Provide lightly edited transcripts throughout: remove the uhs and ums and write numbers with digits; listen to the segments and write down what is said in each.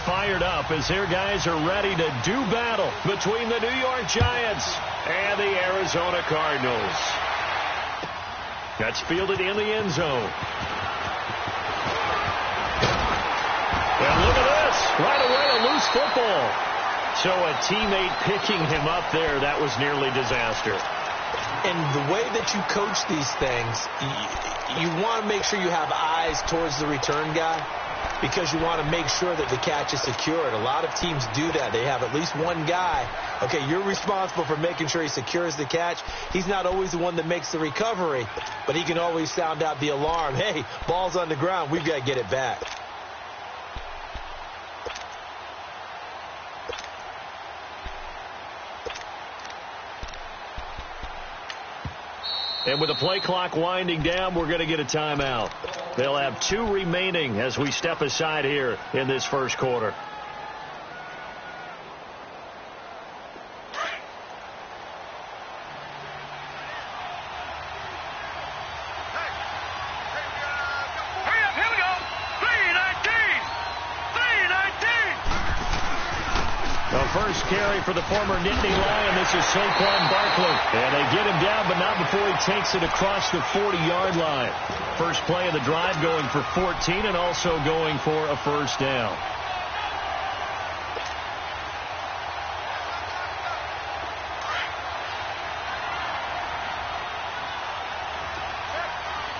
fired up as their guys are ready to do battle between the New York Giants and the Arizona Cardinals. That's fielded in the end zone. And look at this. Right away, a loose football. So a teammate picking him up there, that was nearly disaster. And the way that you coach these things, you want to make sure you have eyes towards the return guy because you want to make sure that the catch is secured. A lot of teams do that. They have at least one guy. Okay, you're responsible for making sure he secures the catch. He's not always the one that makes the recovery, but he can always sound out the alarm. Hey, ball's on the ground. We've got to get it back. And with the play clock winding down, we're going to get a timeout. They'll have 2 remaining as we step aside here in this first quarter. First carry for the former Nittany Lion. This is Saquon Barkley. And they get him down, but not before he takes it across the 40-yard line. First play of the drive going for 14 and also going for a first down.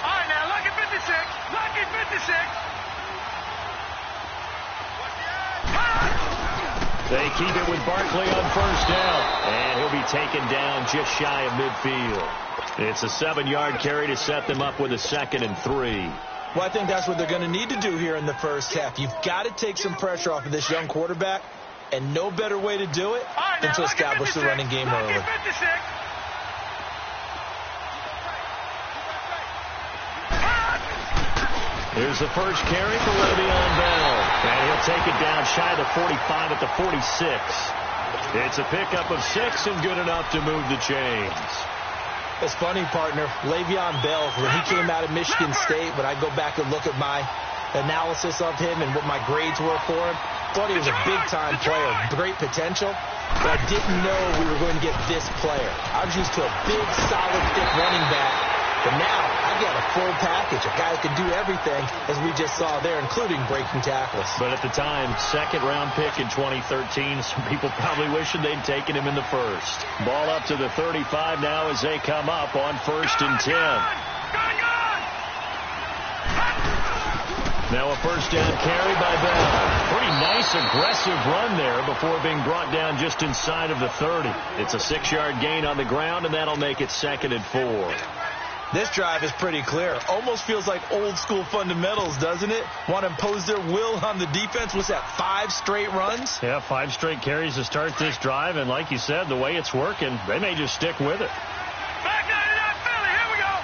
All right, now, lucky 56. Lucky 56. They keep it with Barkley on first down, and he'll be taken down just shy of midfield. It's a 7-yard carry to set them up with a 2nd and 3. Well, I think that's what they're going to need to do here in the first half. You've got to take some pressure off of this young quarterback, and no better way to do it than to establish the running game early. Here's the first carry for Le'Veon Bell. And he'll take it down shy of the 45 at the 46. It's a pickup of 6 and good enough to move the chains. It's funny, partner. Le'Veon Bell, when he came out of Michigan State, when I go back and look at my analysis of him and what my grades were for him, thought he was a big-time player, great potential, but I didn't know we were going to get this player. I was used to a big, solid, thick running back. But now, I've got a full package. A guy who can do everything, as we just saw there, including breaking tackles. But at the time, 2nd-round pick in 2013, some people probably wishing they'd taken him in the first. Ball up to the 35 now as they come up on 1st and 10. Now a first down carry by Bell. Pretty nice, aggressive run there before being brought down just inside of the 30. It's a 6-yard gain on the ground, and that'll make it 2nd and 4. This drive is pretty clear. Almost feels like old-school fundamentals, doesn't it? Want to impose their will on the defense. What's that, 5 straight runs? Yeah, 5 straight carries to start this drive. And like you said, the way it's working, they may just stick with it. Back 99 Philly, here we go.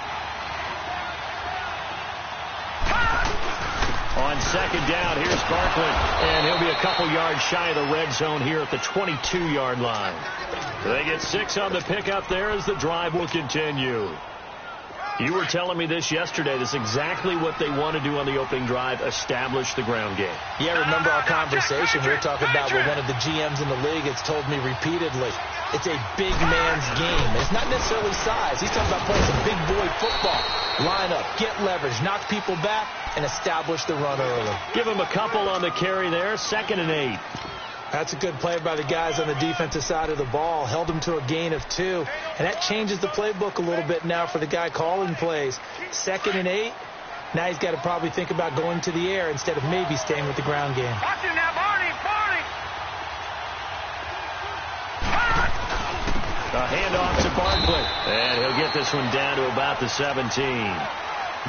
On 2nd down, here's Barkley. And he'll be a couple yards shy of the red zone here at the 22-yard line. They get 6 on the pickup there as the drive will continue. You were telling me this yesterday. This is exactly what they want to do on the opening drive, establish the ground game. Yeah, remember our conversation. We were talking about what one of the GMs in the league has told me repeatedly. It's a big man's game. It's not necessarily size. He's talking about playing some big boy football. Line up, get leverage, knock people back, and establish the run early. Give him a couple on the carry there, 2nd and 8. That's a good play by the guys on the defensive side of the ball. Held them to a gain of 2. And that changes the playbook a little bit now for the guy calling plays. 2nd and 8. Now he's got to probably think about going to the air instead of maybe staying with the ground game. Watch him now, Barney. A handoff to Barkley. And he'll get this one down to about the 17.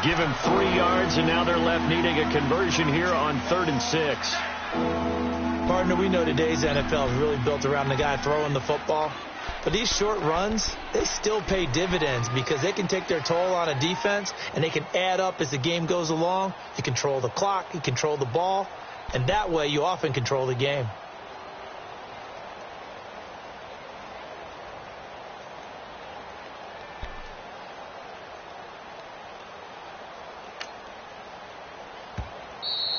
Give him 3 yards, and now they're left needing a conversion here on 3rd and 6. Partner, we know today's NFL is really built around the guy throwing the football. But these short runs, they still pay dividends because they can take their toll on a defense, and they can add up as the game goes along. You control the clock, you control the ball, and that way you often control the game.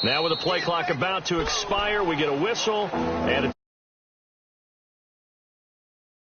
Now with the play clock about to expire, we get a whistle and a